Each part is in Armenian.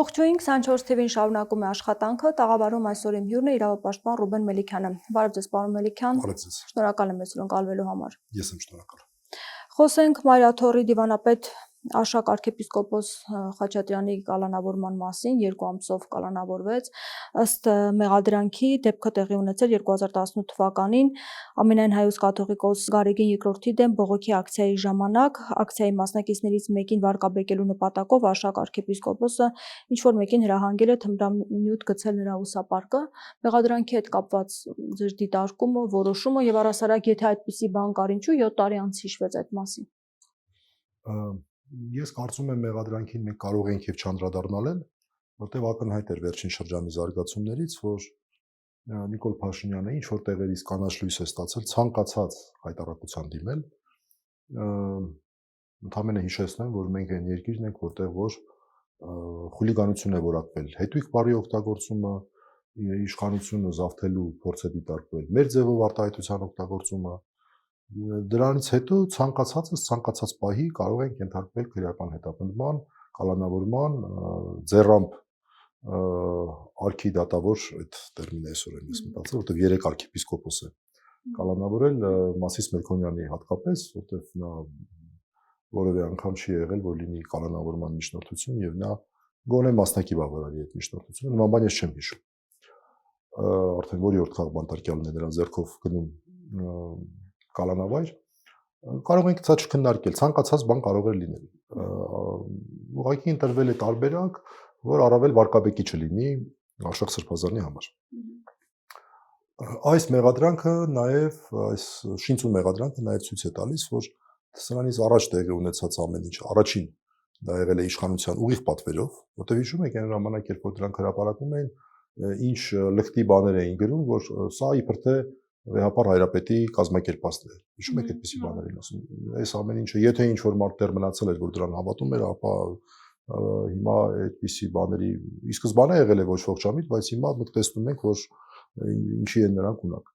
Ողջույն 24 TV-ին շարունակում է աշխատանքը, տաղավարում այսօր իմ հյուրն է իրավապաշտպան Ռուբեն Մելիքյանը։ Բարև ձեզ, պարոն Մելիքյան։ Շնորհակալ եմ մեզ ընկալվելու համար։ Ես եմ շնորհակալ։ Խոսենք Մարիաթոռի դիվանապետ Արշակ arczepiskopos Խաչատրյանի կալանավորման մասին, 2 ամսով կալանավորվեց, ըստ մեղադրանքի դեպքը տեղի ունեցել 2018 թվականին Ամենայն հայոց կաթողիկոս Գարեգին II-ի դեմ բողոքի ակցիայի ժամանակ, ակցիայի մասնակիցներից մեկին վարկաբեկելու նպատակով Արշակ arczepiskopos-ը ինչ-որ մեկին հրահանգել է թմրանյութ գցել նրա ուսապարկը, մեղադրանքի հետ կապված ձեր դիտարկումը, որոշումը եւ առասարակ եթե այդպիսի բան կար, ինչու 7 տարի անց հիշվեց այդ մասին։ Ես կարծում եմ մեղադրանքին մենք կարող ենք եւ չանդրադառնալ, որտեղ ակնհայտ էր վերջին շրջանի զարգացումներից, որ Նիկոլ Փաշինյանը ինչ որ տեղերից կանաչ լույս է ստացել ցանկացած հայտարարության դիմել, ընդհանրապես հիշեցնեմ, որ մենք այն երկիրն ենք, որտեղ որ խուլիգանություն է որակվել, հետույք բարի օգտագործումը, իշխանությունը զավթելու փորձ է դիտարկվել, մեր ձևով արտահայտության օգտագործումը, դրանից հետո ցանկացած պահի կարող ենք ենթարկվել քրեական հետապնդման, կալանավորման, ձեռամբ արքի դատավոր այդ տերմինը այսօր եմ ես մտածել, որտեղ 3 arczepiskopos է կալանավորել Մասիս Մելքոնյանի հատկապես, որտեղ նա որևէ անգամ չի եղել, որ լինի կալանավորման միջնորդություն եւ նա գոնե մասնակի բավարարի այդ միջնորդությունը, նման բան ես չեմ հիշում։ Արդեն որի-որ քաղաք բանտարկյալն է նրան ձեռքով գնում կալանավայր, կարող ենք ցած չքննարկել, ցանկացած բան կարող է լինել։ Ուղղակի ընտրվել է տարբերակ, որ առավել վարկաբեկիչ լինի Արշակ Սրբազանի համար։ Այս մեղադրանքը նաև այս շինծու մեղադրանքը նաև ցույց է տալիս, որ սրանից առաջ տեղի ունեցած ամեն ինչ առաջին դա եղել է իշխանության ուղիղ պատվերով, որտեղ հիշում եք այն ժամանակ, երբ որ դրանք հրապարակում էին, ինչ լկտի բաներ էին գրում, որ սա իբր թե վեհապար հայրապետի կազմակերպածն է։ Հիշում եք այդպիսի բաներ են ասում։ Այս ամեն ինչը, եթե ինչ որ մարդ դեռ մնացել էր, որ դրան հավատում էր, ապա հիմա այդպիսի բաների ի սկզբանե եղել է ոչ ողջամիտ, բայց հիմա մենք տեսնում ենք, որ ինչի են նրանք ունակ։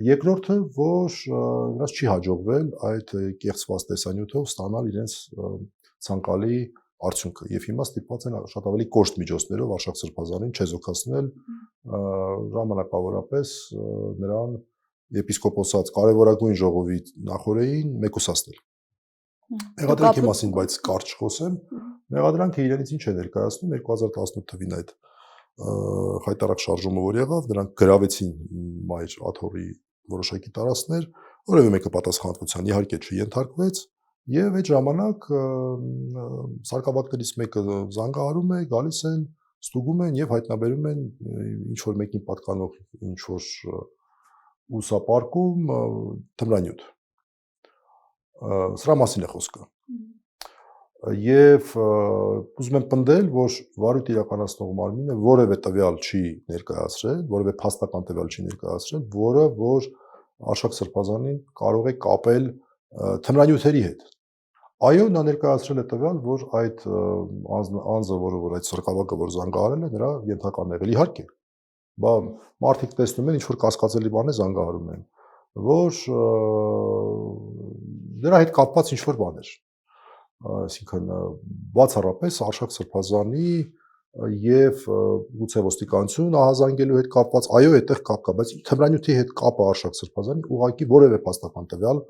Երկրորդը, որ նրանց չի հաջողվել այդ կեղծված տեսանյութով ստանալ իրենց ցանկալի արդյունքը եւ հիմա ստիպված են շատ ավելի կոշտ միջոցներով Արշակ Սրբազանին չեզոքացնել ժամանակավորապես նրան եպիսկոպոսած կարևորագույն ժողովի նախօրեին մեկուսացնել։ Մեղադրանքի մասին բայց կարճ խոսեմ, մեղադրանքը իրենից ինչ է ներկայացնում 2018 թվին այդ խայտարակ շարժումը որ եղավ, դրանք գրավեցին Մայր Աթոռի որոշակի տարածքներ, որևէ մեկը պատասխանատվության իհարկե չենթարկվեց եւ այդ ժամանակ սարկավակներից մեկը զանգահարում է, գալիս են, ստուգում են եւ հայտնաբերում են ինչ որ մեկին պատկանող ինչ որ ուսապարկում թմրանյութ։ Սրա մասին է խոսքը։ Եվ ուզում եմ պնդել, որ վարույթ իրականացնող մարմինը որևէ տվյալ չի ներկայացրել, որևէ փաստական տվյալ չի ներկայացրել, որը որ Արշակ Սրբազանին կարող է կապել թմրանյութերի հետ։ Այո, նա ներկայացրել է տվյալ, որ այդ անձը, որ այդ սարկավակը որ զանգահարել է, նրա ենթական եղել իհարկե։ Բա մարդիկ տեսնում են ինչ որ կասկածելի բան է զանգահարում են, որ դրա հետ կապված ինչ որ բաներ։ Այսինքն բացառապես Արշակ Սրբազանի եւ գուցե ոստիկանություն ահազանգելու հետ կապված, այո, այդտեղ կապ կա, բայց թմրանյութի հետ կապը Արշակ Սրբազանի ուղղակի որևէ փաստական տվյալ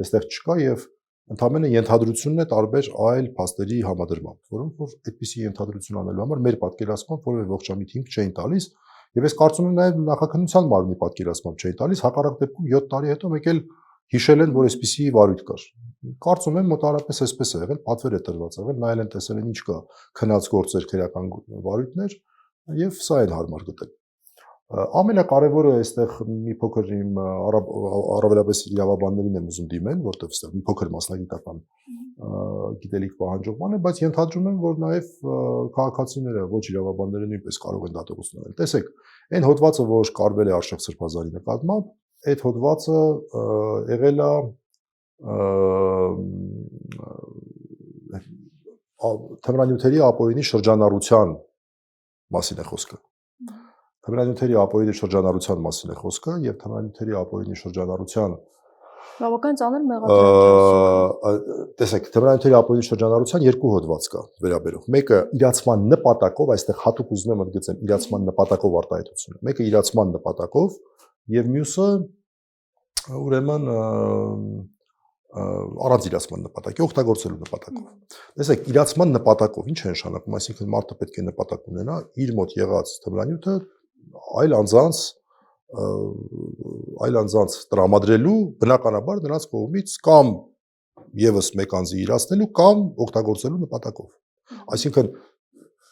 այստեղ չկա եւ ընդհանրապես ենթադրությունն է տարբեր այլ փաստերի համադրմամբ, որոնք որ այդպիսի ենթադրություն անելու համար մեր պատկերացմամբ որևէ ողջամիտ հիմք չէին տալիս եւ ես կարծում եմ նաեւ նախաքննության մարմնի պատկերացմամբ չէին տալիս, հակառակ դեպքում 7 տարի հետո մեկ էլ հիշել են, որ այսպիսի վարույթ կար։ Կարծում եմ մոտավորապես այսպես է եղել, պատվեր է տրված եղել, նայել են տեսել են ինչ կա քնած գործեր, քրեական վարույթներ եւ սա են հարմար գտել։ Ամենակարևորը այստեղ մի փոքր իմ առավելապես իրավաբաններին եմ ուզում դիմել, որտեղ այստեղ մի փոքր մասնագիտական գիտելիք պահանջող բան է, բայց ենթադրում եմ, որ նաեւ քաղաքացիները, ոչ իրավաբանները նույնպես կարող են դատողություն անել։ Տեսեք, այն հոդվածը, որ կարվել է Արշակ Սրբազանի նկատմամբ, այդ հոդվածը եղել է թմրանյութերի ապօրինի շրջանառության մասին է խոսքը։ Թմրանյութերի ապօրինի շրջանառության մասին է խոսքը եւ թմրանյութերի ապօրինի շրջանառության Բավական ծանր մեղադրանք։ Տեսեք, թմրանյութերի ապօրինի շրջանառության երկու հոդված կա վերաբերող։ Մեկը իրացման նպատակով, այստեղ հատուկ ուզում եմ ընդգծեմ իրացման նպատակով արտահայտությունը։ Մեկը իրացման նպատակով եւ մյուսը ուրեմն առանց իրացման նպատակի օգտագործելու նպատակով։ Տեսեք, իրացման նպատակով ինչ է նշանակում, այսինքն մարդը պետք է նպատակ ունենա իր մոտ եղած թմրանյութը այլ անձանց տրամադրելու բնականաբար նրանց կողմից կամ եւս մեկ անձի իրացնելու կամ օգտագործելու նպատակով։ Այսինքն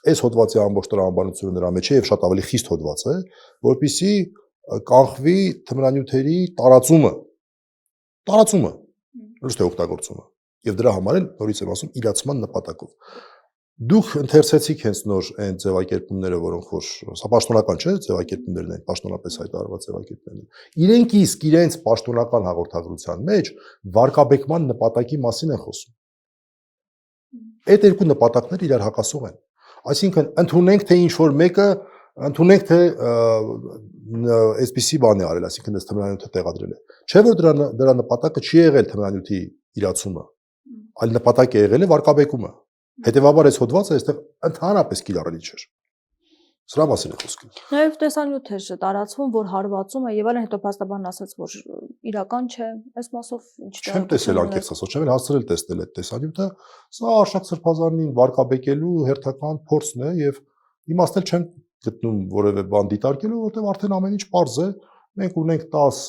այս հոդվածի ամբողջ տրամաբանությունը նրա մեջ է եւ շատ ավելի խիստ հոդված է, որպեսզի կանխվի թմրանյութերի տարածումը, ոչ թե օգտագործումը։ Եվ դրա համար էլ նորից եմ ասում իրացման նպատակով։ Դուք ընթերցեցիք հենց նոր այն ձևակերպումները, որոնք որ սա պաշտոնական չէ, ձևակերպումներն են, պաշտոնապես հայտարարված ձևակերպումներն են։ Իրենք իսկ իրենց պաշտոնական հաղորդագրության մեջ վարկաբեկման նպատակի մասին են խոսում։ Այդ երկու նպատակները իրար հակասող են։ Այսինքն ընդունենք թե ինչ որ մեկը, ընդունենք թե այսպիսի բան է արել, այսինքն այս թմրանյութը տեղադրել է։ Չէ որ դրա նպատակը չի եղել թմրանյութի իրացումը, այլ նպատակը եղել է վարկաբեկումը։ Հետևաբար այս հոդվածը այստեղ ընդհանրապես կիրառելի չէր։ Սրա մասին է խոսքը։ Նաև տեսանյութ էր տարածվում, որ հարվածում է եւ այլն, հետո փաստաբանն ասաց, որ իրական չէ, այս մասով ինչ չեմ տեսել անկեղծ ասած, չեմ էլ հասցրել տեսնել այդ տեսանյութը, սա Արշակ Սրբազանին վարկաբեկելու հերթական փորձն է եւ իմաստել չեմ գտնում որևէ բան դիտարկելու, որտեղ արդեն ամեն ինչ պարզ է։ Մենք ունենք 10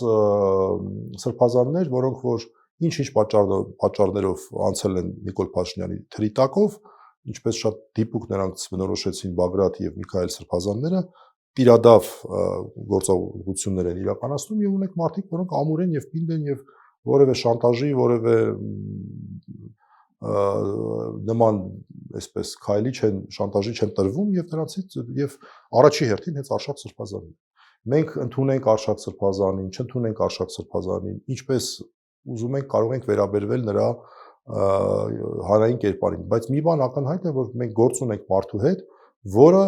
սրբազաններ, որոնք որ ինչ-ինչ պատճառներով անցել են Նիկոլ Փաշինյանի թրի տակով, ինչպես շատ դիպուկ նրանց բնորոշեցին Բագրատ եւ Միքայել սրբազանները, տիրադավ գործողություններ են իրականացնում եւ ունենք մարդիկ, որոնք ամուր են եւ պինդ են եւ որևէ շանտաժի, որևէ նման այսպես քայլի չեն, շանտաժի չեն տրվում եւ նրանցից եւ առաջի հերթին հենց Արշակ Սրբազանին։ Մենք ընդունենք Արշակ Սրբազանին, չընդունենք Արշակ Սրբազանին, ինչպես ուզում ենք կարող ենք վերաբերվել նրա հանրային կերպարին, բայց մի բան ակնհայտ է, որ մենք գործ ունենք մարդու հետ, որը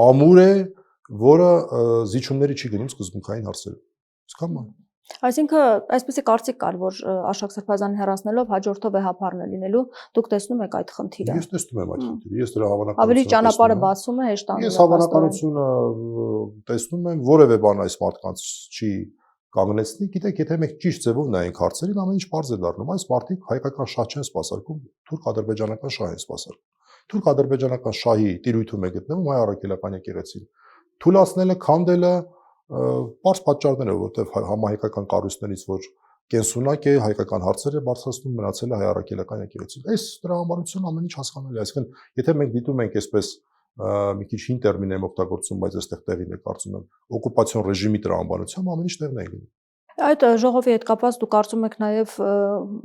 ամուր է, որը զիջումների չի գնում սկզբունքային հարցերում։ Իսկական բան։ Այսինքն այսպեսի կարծիք կար, որ Արշակ Սրբազանին հեռացնելով հաջորդով վեհապարն է լինելու, դուք տեսնում եք այդ խնդիրը։ Ես տեսնում եմ այդ խնդիրը, ես դրա հավանականությունը ավելի ճանապարհը բացում է հեշտանում։ Ես հավանականությունը տեսնում եմ, որևէ բան այս մարդկանց չի կանգնեցնի, գիտեք, եթե մենք ճիշտ ձևով նայենք հարցերին, ամեն ինչ պարզ է դառնում։ Այս մարդիկ հայկական շահ չեն սպասարկում, թուրք-ադրբեջանական շահ են սպասարկում։ Թուրք-ադրբեջանական շահի տիրույթում է գտնվում հայ առաքելական եկեղեցին։ Թուլացնելը, քանդելը պարզ պատճառներ է, որովհետև համահայկական կառույցներից, որ կենսունակ է, հայկական հարցեր է բարձրացնում, մնացել է հայ առաքելական եկեղեցին։ Այս տրամաբանությունը ամեն ինչ հասկանալի է, այսինքն եթե մենք դիտում ենք այսպես մի քիչ հին տերմին եմ օգտագործում, բայց այստեղ տեղին է կարծում եմ, օկուպացիոն ռեժիմի տրամաբանությամբ ամեն ինչ տեղն է գնում։ Այդ ժողովի հետ կապված դուք կարծում եք նաև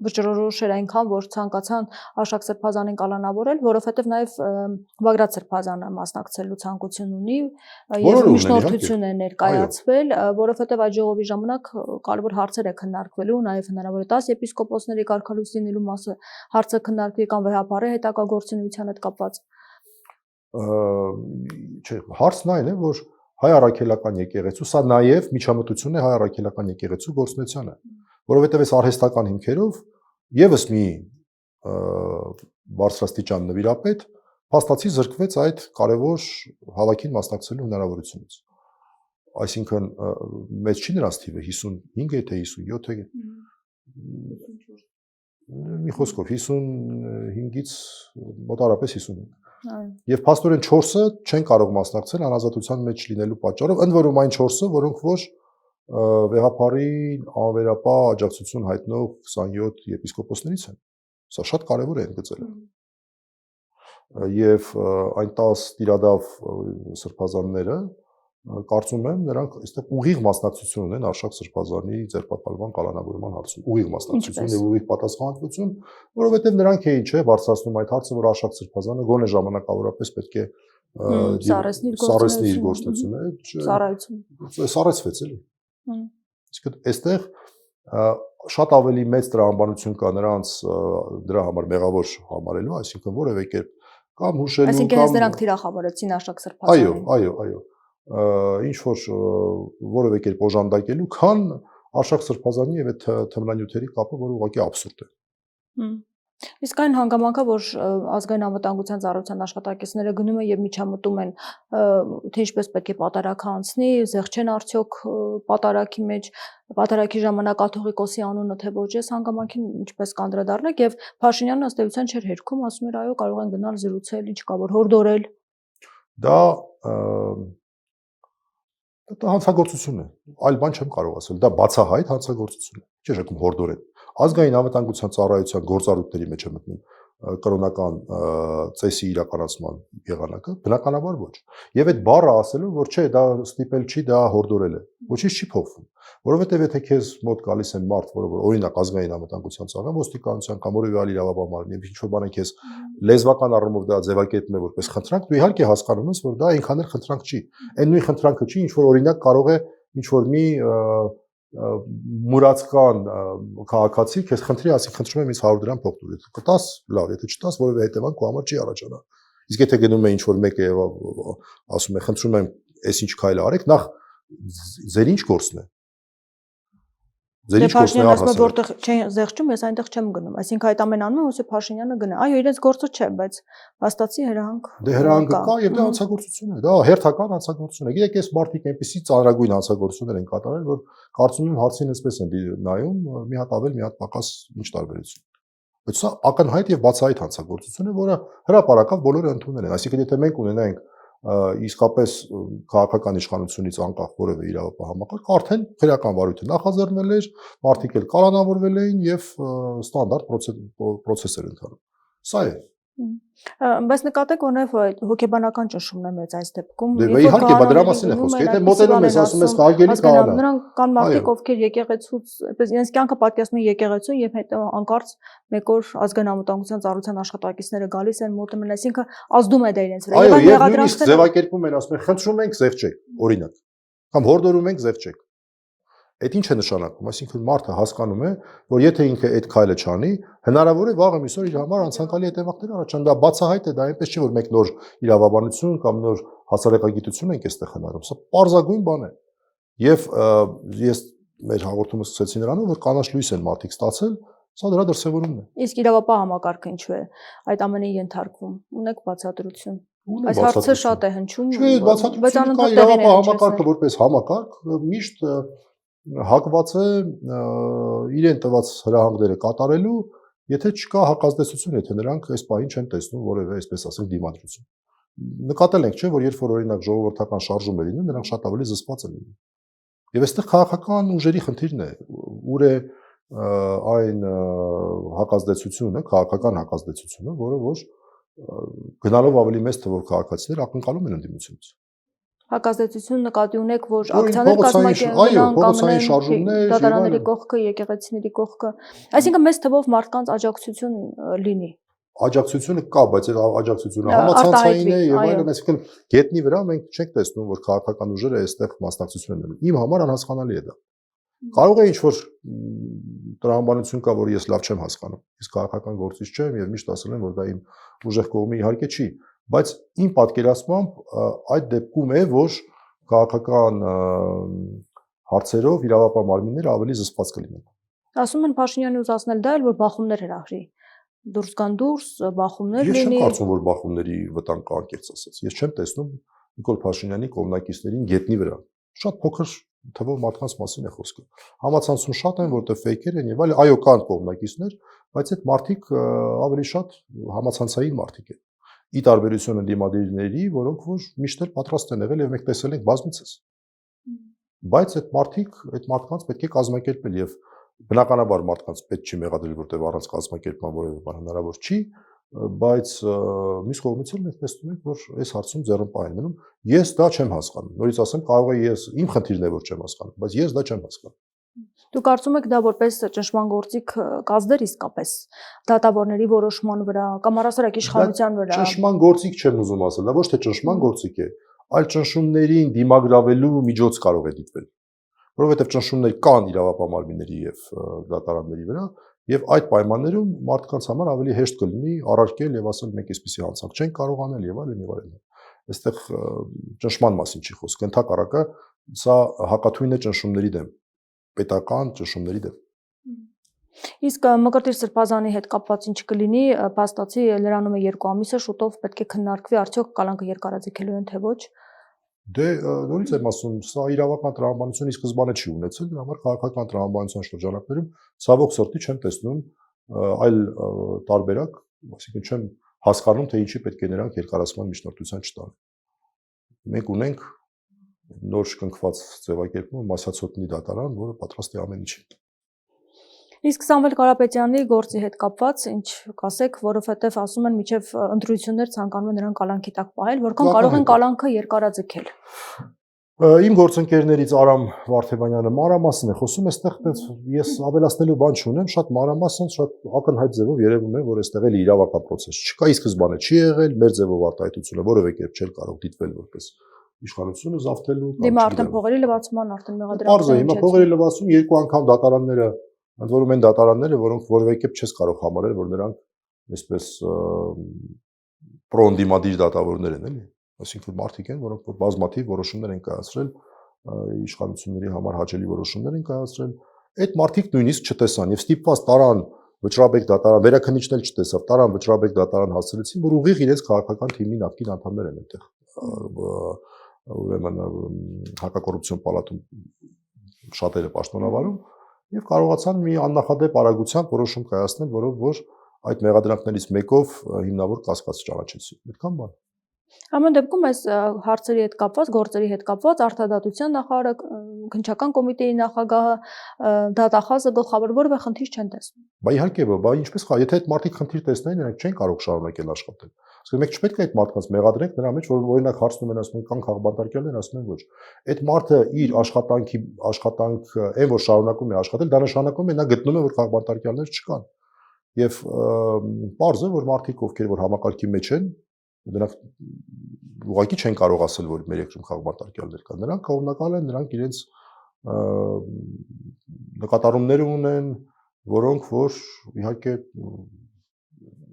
վճռորոշեր այնքան, որ ցանկացան Արշակ Սրբազանին կալանավորել, որովհետև նաև Բագրատ Սրբազանը մասնակցելու ցանկություն ունի եւ միջնորդություն է ներկայացվել, որովհետև այդ ժողովի ժամանակ կարևոր հարցեր է քննարկվելու, նաև հնարավոր է 10 եպիսկոպոսների կարգալույս լինելու մասը հարցը քննարկվի կամ վեհապարի հետագա գործունեության հետ կապված։ Չէ, հարցն այն է, որ հայ առաքելական եկեղեցու, սա նաև միջամտություն է հայ առաքելական եկեղեցու գործունեությանը, որովհետև այս արհեստական հիմքերով եւս մի բարձրաստիճան նվիրապետ փաստացի զրկվեց այդ կարևոր հավաքին մասնակցելու հնարավորությունից։ Այսինքն մեծ չի նրանց թիվը 55 է թե 57 է։ Մի խոսքով 55-ից մոտարապես 55։ Եվ փաստորեն 4-ը չեն կարող մասնակցել անազատության մեջ լինելու պատճառով, ընդ որում այն 4-ը, որոնք որ վեհապարին անվերապահ աջակցություն հայտնող 27 եպիսկոպոսներից են։ Սա շատ կարևոր է ընդգծելը։ Եվ այն 10 տիրադավ սրբազանները կարծում եմ նրանք այստեղ ուղիղ մասնակցություն ունեն Արշակ Սրբազանի ձերբակալման կալանավորման հարցում, ուղիղ մասնակցություն եւ ուղիղ պատասխանատվություն, որովհետեւ նրանք էին չէ բարձրացնում այդ հարցը, որ Արշակ Սրբազանը գոնե ժամանակավորապես պետք է սառեցնի իր գործունեությունը, սառեցվեց էլի։ Իսկ այստեղ շատ ավելի մեծ տրամաբանություն կա նրանց դրա համար մեղավոր համարելու, այսինքն որևէ կերպ կամ հուշելու կամ այսինքն հենց նրանք թիրախավորեցին Արշակ Սրբազանին։ Այո, ինչ որ որևէ կերպ օժանդակելու, քան Արշակ Սրբազանի եւ այդ թմրանյութերի կապը, որը ուղղակի աբսուրդ է։ Իսկ այն հանգամանքը, որ ազգային անվտանգության ծառայության աշխատակիցները գնում են եւ միջամտում են, թե ինչպես պետք է պատարագը անցնի, զեղչեն արդյոք պատարագի մեջ, պատարագի ժամանակ աթողիկոսի անունը թե ոչ, այս հանգամանքին ինչպես կանդրադառնաք եւ Փաշինյանը ըստ էության չէր հերքում, ասում էր այո, կարող են գնալ զրուցել, ինչ կա որ հորդորել։ Դա հանցագործություն է, այլ բան չեմ կարող ասել, դա բացահայտ հանցագործություն է, չէ՞ շեքում հորդորել։ Ազգային անվտանգության ծառայության գործառույթների մեջ է մտնում կրոնական ծեսի իրականացման եղանակը, բնականաբար ոչ։ Եվ այդ բառը ասելով, որ չէ, դա ստիպել չի, դա հորդորել է, ոչինչ չի փոխվում, որովհետև եթե քեզ մոտ գալիս են մարդ, որը օրինակ ազգային անվտանգության ծառայ, ոստիկանության կամ որևէ այլ իրավաբանական, եւ ինչ-որ բան է քեզ լեզվական առումով դա ձևակերպում է որպես խնդրանք, դու իհարկե հասկանում ես, որ դա այնքան էլ խնդրանք չի։ Այն նույն խնդրանքը չի, ինչ որ օրինակ կարող է ինչ որ մի մուրացկան քաղաքացի քեզ խնդրի, ասի խնդրում եմ ինձ 100 դրամ փող տուր, կտաս, լավ, եթե չտաս, որևէ հետևանք քո համար չի առաջանա։ Իսկ եթե գնում է ինչ որ մեկը եւ ասում է խնդրում եմ, այս ինչ քայլ արեք, նախ ձեր ինչ գործն է։ Ձեր ինչ գործն է առհասարակ որտեղ չեն զեղչում, ես այնտեղ չեմ գնում, այսինքն այդ ամեն անում ոսի Փաշինյանը գնա։ Այո, իրենց գործը չէ, բայց հաստատի հրահանգ։ Դե հրահանգը կա եւ դա հանցագործություն է, դա հերթական հանցագործություն է։ Գիտեք, այս մարդիկ այնպեսի ծանրագույն հանցագործություններ են կատարել, որ կարծում եմ հարցին այսպես են նայում, մի հատ ավել, մի հատ պակաս ինչ տարբերություն։ Բայց սա ակնհայտ եւ բացահայտ հանցագործություն է, որը հրապարակավ բոլորը ընդունել են։ Այսինքն եթե մենք ունենայինք իսկապես քաղաքական իշխանությունից անկախ որևէ իրավապահ համակարգ, արդեն քրեական վարույթը նախաձեռնել էր, մարդիկ էլ կալանավորվել էին եւ ստանդարտ պրոցեսներ ընթանում։ Սա է։ Բայց նկատեք, որ նաեւ հոգեբանական ճնշումն է մեծ այս դեպքում։ Դե իհարկե, բա դրա մասին է խոսքը։ Եթե մոտենում ես, ասում ես հարգելի քահանա։ Նրանք կան մարդիկ, ովքեր եկեղեցուց, այսպես իրենց կյանքը պատկերացնում են եկեղեցուն եւ հետո անկարծ մեկ օր ազգային անվտանգության ծառայության աշխատակիցները գալիս են մոտում են, այսինքն ազդում է դա իրենց վրա։ Այո, եւ նույնիսկ ձևակերպում են, ասում են, խնդրում ենք զեղչեք, օրինակ, կամ հորդորում ենք զեղչեք։ Այդ ինչ է նշանակում, այսինքն մարդը հասկանում է, որ եթե ինքը այդ քայլը չանի, հնարավոր է վաղը միսօր իր համար անցանկալի հետևանքներ առաջան, դա բացահայտ է, դա այնպես չի, որ մեկ նոր իրավաբանություն կամ նոր հասարակագիտություն ենք այստեղ հնարում, սա պարզագույն բան է։ Եվ ես մեր հաղորդումը սկսեցի նրանով, որ կանաչ լույս են մարդիկ ստացել, սա դրա դրսևորումն է։ Իսկ իրավապահ համակարգը ինչու է այդ ամենին ենթարկվում։ Ունեք բացատրություն։ Այս հարցը շատ է հնչում, չէ, բացատրությունը կա, իրավապահ համակարգը որպես համակարգ միշտ հակված է իրեն տված հրահանգները կատարելու, եթե չկա հակազդեցություն, եթե նրանք այս պահին չեն տեսնում որևէ, այսպես ասենք, դիմադրություն։ Նկատել ենք, չէ, որ երբ որ օրինակ ժողովրդական շարժում է լինում, նրանք շատ ավելի զսպված են լինում։ Եվ այստեղ քաղաքական ուժերի խնդիրն է, ուր է այն հակազդեցությունը, քաղաքական հակազդեցությունը, որը որ գնալով ավելի մեծ թվով քաղաքացիներ ակնկալում են ընդդիմությունից։ Հակազդեցություն նկատի ունեք, որ ակցիաներ կազմակերպեն, փողոցային շարժումներ, դատարանների կողքը, եկեղեցիների կողքը, այսինքն մեծ թվով մարդկանց աջակցություն լինի։ Աջակցությունը կա, բայց այդ աջակցությունը համացանցային է եւ այլն, այսինքն գետնի վրա մենք չենք տեսնում, որ քաղաքական ուժերը այստեղ մասնակցություն են ունենում։ Իմ համար անհասկանալի է դա։ Կարող է ինչ-որ տրամաբանություն կա, որ ես լավ չեմ հասկանում։ Իսկ քաղաքական գործիչ չեմ եւ միշտ ասել եմ, որ դա իմ ուժեղ կողմի իհարկե չի, բայց իմ պատկերացմամբ այդ դեպքում է, որ քաղաքական հարցերով իրավապահ մարմինները ավելի զսպված կլինեն։ Ասում են Փաշինյանի ուզածնել դա էլ, որ բախումներ հրահրի։ Դուրս կան դուրս, բախումներ լինի։ Ես լինի։ չեմ կարծում, որ բախումների վտանգ կա, անկեղծ ասած։ Ես չեմ տեսնում Նիկոլ Փաշինյանի կողմնակիցներին գետնի վրա։ Շատ փոքր թվով մարդկանց մասին է խոսքը։ Համացանցում շատ են, որտեղ ֆեյքեր են եւ այլ, այո, կան կողմնակիցներ, բայց այդ մարդիկ ավելի շատ համացանցային մարդիկ են։ Ի տարբերություն ընդդիմադիրների, որոնք որ միշտ էլ պատրաստ են եղել եւ մենք տեսել ենք բազմիցս։ Բայց այդ մարդկանց պետք է կազմակերպել եւ բնականաբար մարդկանց պետք չի մեղադրել, որտեղ առանց կազմակերպման որևէ բան հնարավոր չի, բայց մյուս կողմից էլ մենք տեսնում ենք, որ այս հարցում ձեռնպահ են մնում։ Ես դա չեմ հասկանում։ Նորից ասեմ, կարող է ես իմ խնդիրն է, որ չեմ հասկանում, բայց ես դա չեմ հասկանում։ Դու կարծում եք դա որպես ճնշման գործիք կազդեր իսկապես դատավորների որոշման վրա կամ առասարակ իշխանության վրա։ Ճնշման գործիք չեմ ուզում ասել, դա ոչ թե ճնշման գործիք է, այլ ճնշումներին դիմագրավելու միջոց կարող է դիտվել։ Որովհետև ճնշումներ կան իրավապահ մարմինների եւ դատարանների վրա, եւ այդ պայմաններում մարդկանց համար ավելի հեշտ կլինի առարկել եւ ասել մենք այսպեսի հանցանք չենք կարող անել եւ այլն եւ այլն։ Այստեղ ճնշման մասին չի խոսքը, ընդհակառակը սա հակաթույն է ճնշումների դեմ։ պետական ճնշումների դեմ։ Իսկ Մկրտիչ Սրբազանի հետ կապված ինչ կլինի, փաստացի լրանում է 2 ամիսը, շուտով պետք է քննարկվի, արդյոք կալանքը երկարաձգելու են թե ոչ։ Դե նորից եմ ասում, սա իրավական տրամաբանությունի սկզբանը չի ունեցել, դրա համար քաղաքական տրամաբանության շրջանակներում ցավոք սրտի չեմ տեսնում այլ տարբերակ, այսինքն չեմ հասկանում, թե ինչի պետք է նրանք երկարացման միջնորդության չտան։ Մենք ունենք նոր շքնքված ձևակերպում Մասյացոտնի դատարան, որը պատրաստ է ամեն ինչին։ Իսկ Սամվել Կարապետյանի գործի հետ կապված ինչ կասեք, որովհետև ասում են միջև ընտրություններ ցանկանում են նրան կալանքի տակ պահել, որքան կարող են կալանքը երկարաձգել։ Իմ գործընկերներից Արամ Վարդեվանյանը մանրամասն է խոսում, այստեղ ես ավելացնելու բան չունեմ, շատ մանրամասն, շատ ակնհայտ ձևով երևում է, որ այստեղ էլ իրավական process չկա, ի սկզբանե չի եղել, մեր ձևով արտահայտությունը որևէ կերպ չէր կարող դիտվել որպես իշխանությունը զավթելու կամ Դիմա արդեն փողերի լվացման, արդեն մեղադրանքներ։ Պարզ է, հիմա փողերի լվացում 2 անգամ դատարանները, ընդ որում են դատարանները, որոնք որևէ կերպ չես կարող համարել, որ նրանք այսպես պրոնդիմադիր դատավորներ են, էլի։ Այսինքն մարդիկ են, որոնք բազմաթիվ որոշումներ են կայացրել, իշխանությունների համար հաճելի որոշումներ են կայացրել, այդ մարդիկ նույնիսկ չտեսան եւ ստիպված տարան Վճռաբեկ դատարան, վերաքննիչն էլ չտեսավ, տարան Վճռաբեկ դատարան հասցրեցին, որ ուղիղ իրենց քաղաքական թիմի նախկին անդամներ են այդտեղ, ուրեմն հակակոռուպցիոն պալատում շատերը պաշտոնավարում եւ կարողացան մի աննախադեպ արագությամբ որոշում կայացնել, որով որ այդ մեղադրանքներից մեկով հիմնավոր կասկած ճանաչեցին։ Այդքան բան։ Ամեն դեպքում այս հարցերի հետ կապված, գործերի հետ կապված արտադատության նախարարը, քննչական կոմիտեի նախագահը, դատախազը գլխավոր որևէ խնդիր չեն տեսնում։ Բա իհարկե, բա ինչպես խա, եթե այդ մարդիկ խնդիր տեսնեն, նրանք չեն կարող շարունակել աշխատել։ Իսկ մենք չպետք է այդ մարդկանց մեղադրենք նրա մեջ, որ օրինակ հարցնում են, ասում են կան քաղբանտարկյալներ, ասում են ոչ։ Այդ մարդը իր աշխատանքը այն որ շարունակում է աշխատել, դա նշանակում է նա գտնում է որ քաղբանտարկյալներ չկան։ Եվ պարզ է, որ մարդիկ ովքեր որ համակարգի մեջ են, նրանք ուղղակի չեն կարող ասել, որ մեր երկրում քաղբանտարկյալներ կան։ Նրանք կողմնակալ են, նրանք իրենց նկատառումներ ունեն, որոնք որ իհարկե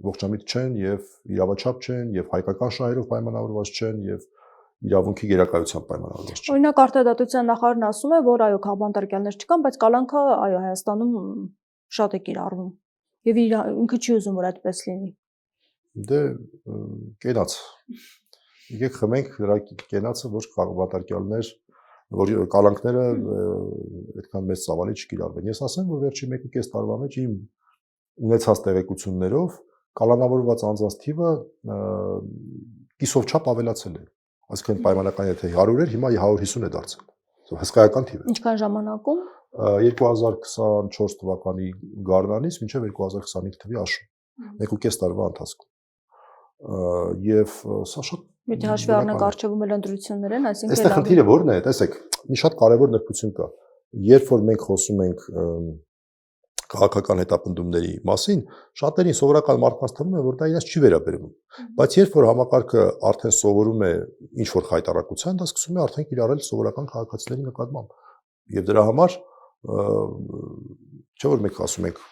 ողջամիտ չեն եւ իրավաչափ չեն եւ հայկական շահերով պայմանավորված չեն եւ իրավունքի գերակայությամբ պայմանավորված չեն։ Օրինակ արտադատության նախարարն ասում է, որ այո, քաղբանտարկյալներ չկան, բայց կալանքը այո Հայաստանում շատ է կիրառվում։ Եվ ինքը չի ուզում որ այդպես լինի։ Դե կենաց։ Եկեք խմենք դրա կենացը, որ քաղբանտարկյալներ, որ կալանքները այդքան մեծ ծավալի չկիրառվեն։ Ես ասեմ, որ վերջի 1.5 տարվա մեջ իմ ունեցած տեղեկություններով կալանավորված անձանց թիվը կիսով չափ ավելացել է։ Այսինքն պայմանական եթե 100 էր, հիմա 150 է դարձել։ Հսկայական թիվ է։ Ինչքան ժամանակում 2024 թվականի գարնանից մինչև 2025 թվականի աշուն 1.5 տարվա ընթացքում եւ սա շատ Եթե հաշվի առնենք արժևում էլ ընտրություններ են, այսինքն այստեղ խնդիրը որն է, տեսեք, մի շատ կարևոր նրբություն կա։ Երբ որ մենք խոսում ենք քաղաքական հետապնդումների մասին, շատերին սովորական մարդկանց թվում է, որ դա իրենց չի վերաբերվում։ Բայց երբ որ համակարգը արդեն սովորում է ինչ որ խայտարակության, դա սկսում է արդեն կիրառել սովորական քաղաքացիների նկատմամբ։ Եվ դրա համար չէ որ մենք ասում ենք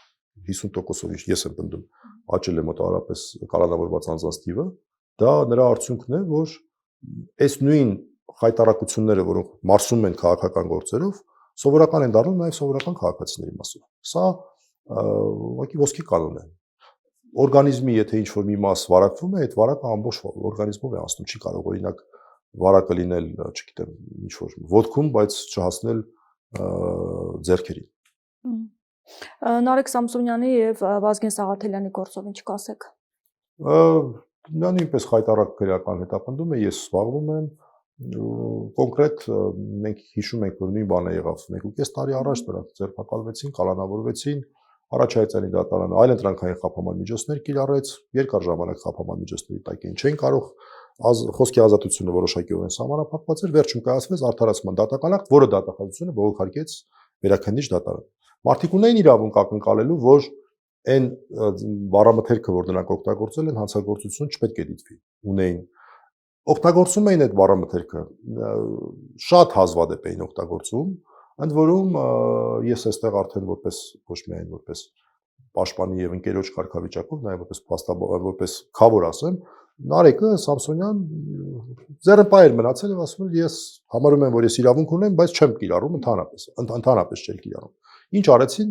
50%-ով ես եմ պնդում, աճել է մոտավորապես կալանավորված անձանց թիվը, դա նրա արդյունքն է, որ այս նույն խայտարակությունները, որոնք մարսում են քաղաքական գործերով, սովորական են դառնում նաև սովորական քաղաքացիների մասով։ Սա ուղղակի ոսկի կանոն է։ Օրգանիզմի եթե ինչ-որ մի մաս վարակվում է, այդ վարակը ամբողջ օրգանիզմով է անցնում, չի կարող օրինակ վարակը լինել, չգիտեմ, ինչ-որ ոտքում, բայց չհասնել ձեռքերին։ Նարեկ Սամսոնյանի եւ Վազգեն Սաղաթելյանի գործով ինչ կասեք։ Նա նույնպես խայտառակ քրեական հետապնդում է, ես զբաղվում եմ կոնկրետ մենք հիշում ենք որ նույն բանը եղավ 1.5 տարի առաջ նրանք ձերբակալվեցին, կալանավորվեցին, Արաչայցյանի դատարանը այլ ընտրանքային խափանման միջոցներ կիրառեց, երկար ժամանակ խափանման միջոցների տակ չէին կարող խոսքի ազատությունը որոշակիորեն սահմանափակված էր, վերջում կայացվեց արդարացման դատական ակտ, որը դատախազությունը բողոքարկեց վերաքննիչ դատարան։ Մարդիկ ունեին իրավունք ակնկալելու, որ այն բառամթերքը, որ նրանք օգտագործել են, հանցագործություն չպետք է դիտվի։ Ունեին օգտագործում էին այդ բառամթերքը, շատ հազվադեպ էին օգտագործում, ընդ որում ես այստեղ արդեն որպես ոչ միայն որպես պաշտպանի եւ ընկերոջ կարգավիճակով, նաեւ որպես քավոր ասեմ, Նարեկը Սամսոնյան ձեռնպահ էր մնացել եւ ասում էր ես համարում եմ որ ես իրավունք ունեմ, բայց չեմ կիրառում ընդհանրապես չէր կիրառում։ Ինչ արեցին,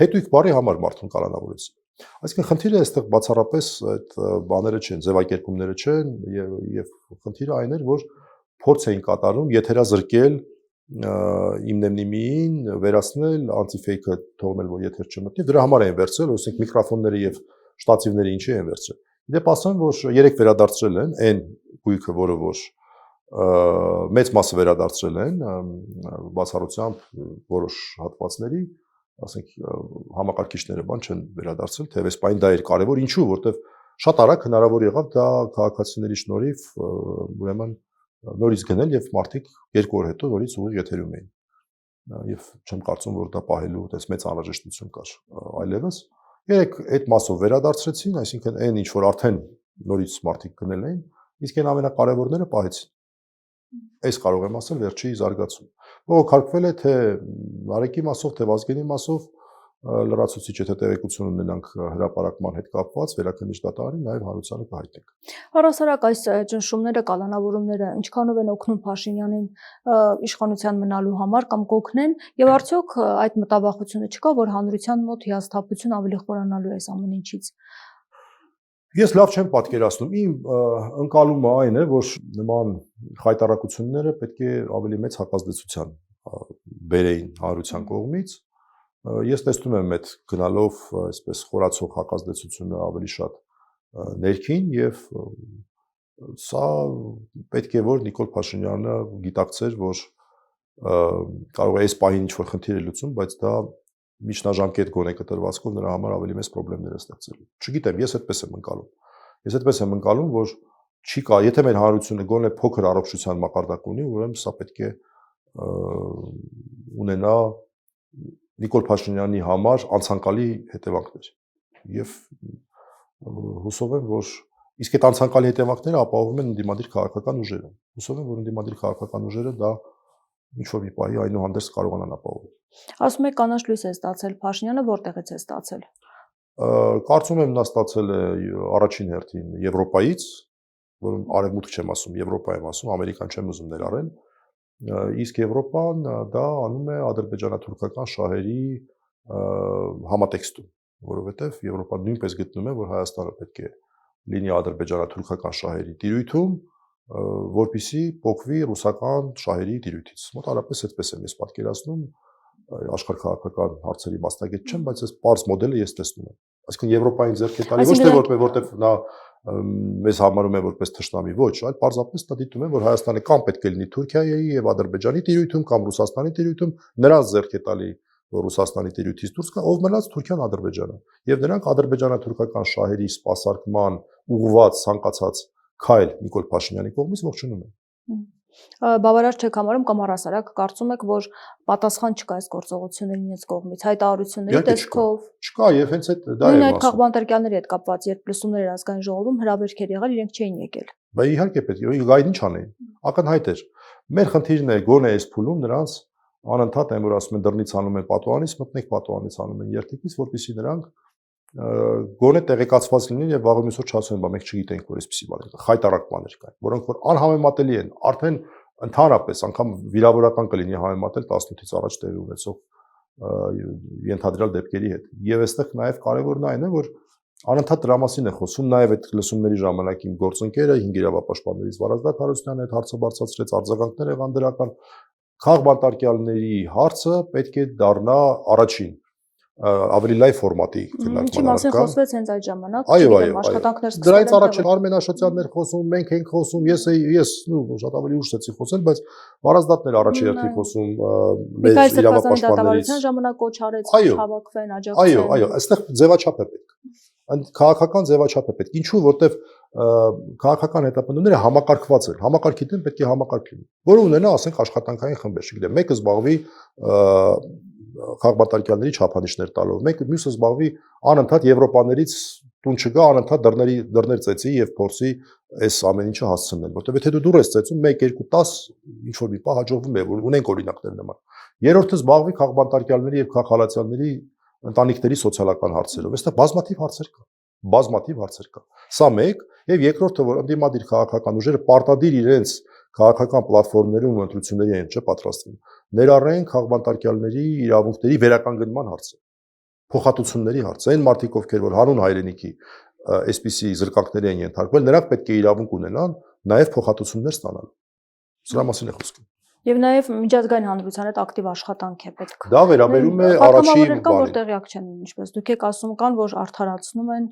հետույք բարի համար մարդուն կալանավորեցին։ Այսինքն խնդիրը այստեղ բացառապես այդ բաները չեն, ձևակերպումները չեն եւ խնդիրը այն էր, որ փորձ էին կատարում եթերազրկել իմնեմնիմին վերացնել անտիֆեյքը թողնել որ եթեր չմտնի դրա համար են վերցրել օրինակ միկրոֆոնները եւ շտատիվները ինչի են վերցրել դեպ ասեմ որ երեք վերադարձրել են այն գույքը որը որ մեծ մասը վերադարձրել են բացառությամբ որոշ հատվածների ասենք համակարգիչները բան չեն վերադարձրել թեև այս դա էր կարևոր ինչու որտեվ շատ արագ հնարավոր եղավ դա քաղաքացիների շնորհիվ ուրեմն նորից գնել եւ մարդիկ 2 օր հետո նորից ուղիղ եթերում էին եւ չեմ կարծում որ դա պահելու այդպես մեծ անհրաժեշտություն կար այլևս երեք այդ մասով վերադարձրեցին այսինքն այն ինչ որ արդեն նորից մարդիկ գնել էին իսկ այն ամենակարևորները պահեցին այս կարող եմ ասել վերջի զարգացում բողոքարկվել է թե Նարեկի մասով թե Վազգենի մասով լրացուցիչ եթե տեղեկություն ունենանք հրապարակման հետ կապված վերաքննիչ դատարանի նաև հանրությանը կհայտնենք Առհասարակ այս ճնշումները կալանավորումները ինչքանով են օգնում Փաշինյանին իշխանության մնալու համար կամ կօգնեն եւ արդյոք այդ մտավախությունը չկա որ հանրության մոտ հիասթափություն ավելի խորանալու է այս ամեն ինչից Ես լավ չեմ պատկերացնում իմ ընկալումը այն է որ նման խայտարակությունները պետք է ավելի մեծ հակազդեցության բերեին հանրության կողմից Ես տեսնում եմ այդ գնալով այսպես խորացող հակազդեցությունը ավելի շատ ներքին եւ սա պետք է որ Նիկոլ Փաշինյանը գիտակցեր որ կարող է այս պահին ինչ որ խնդիր է լուծում բայց դա միջնաժամկետ գոնե կտրվածքով նրա համար ավելի մեծ խնդիրներ է ստեղծելու չգիտեմ ես այդպես եմ ընկալում որ չի կա եթե մեր հանրությունը գոնե փոքր առողջության մակարդակ ունի ուրեմն սա պետք է ունենա Նիկոլ Փաշինյանի համար անցանկալի հետևանքներ եւ հուսով եմ որ իսկ այդ անցանկալի հետևանքները ապահովում են ընդդիմադիր քաղաքական ուժերը հուսով եմ որ ընդդիմադիր քաղաքական ուժերը դա ինչ որ մի պահի այնուհանդերձ կարողանան ապահովել Ասում եք կանաչ լույս է ստացել Փաշինյանը որտեղից է ստացել Կարծում եմ նա ստացել է առաջին հերթին Եվրոպայից որում արևմուտք չեմ ասում Եվրոպա եմ ասում ամերիկան չեմ ուզում ներառել իսկ Եվրոպան դա անում է ադրբեջանա-թուրքական շահերի համատեքստում, որովհետև Եվրոպան նույնպես գտնում է, որ Հայաստանը պետք է լինի ադրբեջանա-թուրքական շահերի տիրույթում, որպեսզի փոխվի ռուսական շահերի տիրույթից։ Մոտավորապես այդպես եմ ես պատկերացնում, աշխարհքաղաքական հարցերի մասնագետ չեմ, բայց այս պարզ մոդելը ես տեսնում եմ։ Այսինքն Եվրոպային ձեռք է տալի ոչ թե որտեղ նա մեզ համարում է որպես թշնամի, ոչ, այլ պարզապես նա դիտում է, որ Հայաստանը կամ պետք է լինի Թուրքիայի եւ Ադրբեջանի տիրույթում կամ Ռուսաստանի տիրույթում, նրանց ձեռք է տալի, որ Ռուսաստանի տիրույթից դուրս գա, ով մնաց Թուրքիան, Ադրբեջանը։ Եվ նրանք ադրբեջանա-թուրքական շահերի սպասարկման ուղղված ցանկացած քայլ Նիկոլ Փաշինյանի կողմից ողջունում են։ Բավարար չեք համարում կամ առհասարակ կարծում եք, որ պատասխան չկա այս գործողություններին իրենց կողմից, հայտարարությունների տեսքով։ Չկա, եւ հենց այդ դա է։ Նույն այդ քաղբանտարկյալների հետ կապված, երբ լսումներ ազգային ժողովում հրավերքեր եղել, իրենք չէին եկել։ Բա իհարկե պետք է, գայդ ինչ անեն։ Ակնհայտ էր։ Մեր խնդիրն է գոնե այս փուլում նրանց անընդհատ այն որ ասում են դռնից անում են պատուհանից, մտնեք պատուհանից անում են երթիկից, որպեսզի նրանք գոնե տեղեկացված լինեն եւ վաղը մյուսօր չասեն, բա մենք չգիտենք որ այսպեսի բաներ կա, խայտարակ բաներ կան, որոնք որ անհամեմատելի են, արդեն ընդհանրապես անգամ վիրավորական կլինի համեմատել 18-ից առաջ տեղի ունեցող ենթադրյալ դեպքերի հետ։ Եվ այստեղ նաեւ կարեւորն այն է, որ անընդհատ դրա մասին է խոսում, նաեւ այդ լսումների ժամանակ իմ գործընկերը 5 իրավապաշտպաններից Վարազդատ Հարությունյանը այդ հարցը բարձրացրեց, արձագանքներ եղան դրական քաղբանտարկյալների հարցը պետք է դառնա առաջին ավելի լայվ ֆորմատի քննարկման Ինչի մասին խոսվեց հենց այդ ժամանակ, այո, աշխատանքներ սկսվել դրանից առաջ Արմեն Աշոտյանն էր խոսում, մենք ենք խոսում, ես շատ ավելի ուշ ցեցի խոսել, բայց Վարազդատն էր առաջի հերթին խոսում մեր իրավապաշտպաններից ժամանակ կոչ արեց հավաքվեն, աջակցեն։ Այո, այստեղ ձևաչափ է պետք։ Քաղաքական ձևաչափ է պետք։ Ինչու, որտեվ քաղաքական հետապնդումները համակարգված են։ Համակարգի դեմ պետք է համակարգ լինի, որը ունենա, ասենք, աշխատանքային խմբեր, չգիտեմ, մեկը զբաղվի քաղբանտարկյալների չափանիշներ տալով, մեկը մյուսը զբաղվի անընդհատ Եվրոպաներից տուն չգա, անընդհատ դռներ ծեծի եւ փորձի այս ամեն ինչը հասցնել, որտեղ եթե դու դուր ես ծեծում 1 2 10 ինչ որ մի պահ հաջողվում է, որ ունենք օրինակներ նման։ Երրորդը զբաղվի քաղբանտարկյալների եւ քաղաքալացյանների ընտանիքների սոցիալական հարցերով։ Այստեղ բազմաթիվ հարցեր կա։ Սա մեկ, Եվ երկրորդը, որ ընդդիմադիր քաղաքական ուժերը պարտադիր իրենց քաղաքական պլատֆորմներում ընտրությունների են պատրաստվում, ներառեն քաղբանտարկյալների իրավունքների վերականգնման հարցը, փոխհատուցումների հարցը, այն մարդիկ, ովքեր որ հանուն հայրենիքի այսպիսի զրկանքների են ենթարկվել, նրանք պետք է իրավունք ունենան նաև փոխհատուցումներ ստանալ։ Սրա մասին է խոսքը։ Եվ նաև միջազգային հանրության հետ ակտիվ աշխատանք է պետք։ Դա վերաբերում է առաջին կան, որ տեղյակ չեն, ինչպես դուք եք ասում, կան, որ արդարացնում են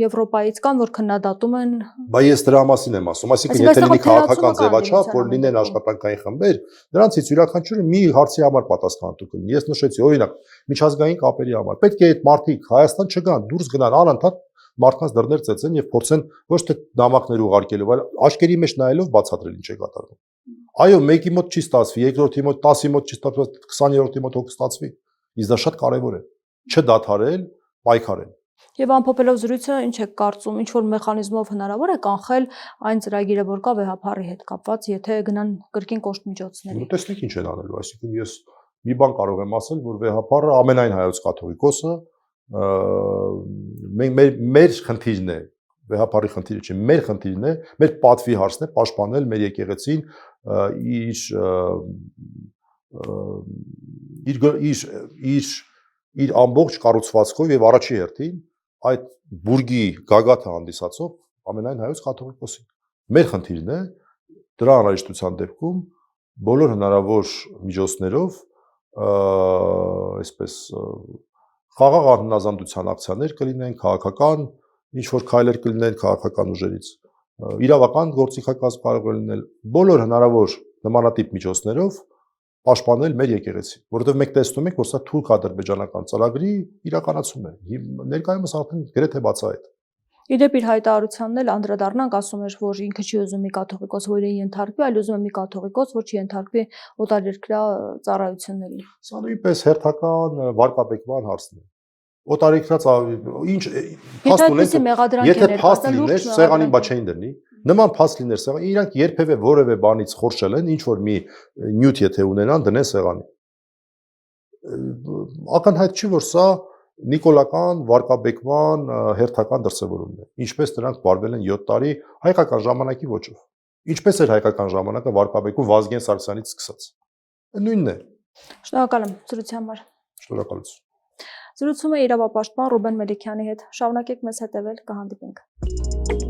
Եվրոպայից, կան, որ քննադատում են։ Բա ես դրա մասին եմ ասում, այսինքն եթե լինի քաղաքական ձևաչափ, որ լինեն աշխատանքային խմբեր, նրանցից յուրաքանչյուրը մի հարցի համար պատասխանատու կլինի։ Ես նշեցի, օրինակ, միջազգային կապերի համար պետք է այդ մարդիկ Հայաստան չգան, դուրս գնան անընդհատ մարդկանց դռներ ծեծեն եւ փորձեն ոչ թե նամակներ ուղարկելու, այլ աչքերի մեջ նայելով բացատրել ինչ է կատարվում։ Այո, մեկի մոտ չի ստացվի, երկրորդի մոտ 10-ի մոտ չի ստացվի, 20-րդի մոտ հոգ ստացվի։ Իսկ դա շատ կարևոր է։ Չդադարել, պայքարել։ Եվ ամփոփելով զրույցը, ինչ եք կարծում, ինչ որ մեխանիզմով հնարավոր է կանխել այն ծրագիրը, որ կա վեհապարի հետ կապված, եթե գնան կրկին կոշտ միջոցների։ Տեսնեք ինչ են անելու, այսինքն ես մի բան կարող եմ ասել, որ վեհապարը ամենայն հայոց կաթողիկոսը մեր խնդիրն է, վեհապարի խնդիրը չէ, մեր խնդիրն է, մեր պատվի հարցն է պաշտպանել մեր եկեղեցին իր ամբողջ կառուցվածքով եւ առաջի հերթին այդ բուրգի գագաթը հանդիսացող ամենայն հայոց կաթողիկոսին։ Մեր խնդիրն է դրա անհրաժեշտության դեպքում բոլոր հնարավոր միջոցներով այսպես խաղաղ անհնազանդության ակցիաներ կլինեն, քաղաքական ինչ որ քայլեր կլինեն քաղաքական ուժերից, իրավական գործիքակազմ կարող է լինել, բոլոր հնարավոր նմանատիպ միջոցներով պաշտպանել մեր եկեղեցին, որովհետև մենք տեսնում ենք, որ սա թուրք-ադրբեջանական ծրագրի իրականացում է։ Ներկայումս արդեն գրեթե բացահայտ։ Իդեպ իր հայտարարությանն էլ անդրադառնանք, ասում էր, որ ինքը չի ուզում մի կաթողիկոս, որ իրեն ենթարկվի, այլ ուզում է մի կաթողիկոս, որ չենթարկվի օտարերկրյա ծառայությունների։ Սա նույնպես հերթական վարկաբեկման հարցն է։ Օտարերկրյա ինչ փաստ ունենք, եթե փաստ լիներ, սեղանին բա չէին դրնի։ Նման փաստ լիներ սեղան, իրանք երբևէ որևէ բանից խորշել են, ինչ որ մի նյութ եթե ունենան, դնեն սեղանին։ Ակնհայտ չի, որ սա նիկոլական վարկաբեկման հերթական դրսևորումն է։ Ինչպես նրանք վարվել են 7 տարի հայկական ժամանակի ոճով։ Ինչպես էր հայկական ժամանակը վարկաբեկում Վազգեն Սարգսյանից սկսած։ Նույնն է։ Շնորհակալ եմ զրույցի համար։ Շնորհակալություն։ Զրուցում է իրավապաշտպան Ռուբեն Մելիքյանի հետ։ Շարունակեք մեզ հետևել, կհանդիպենք։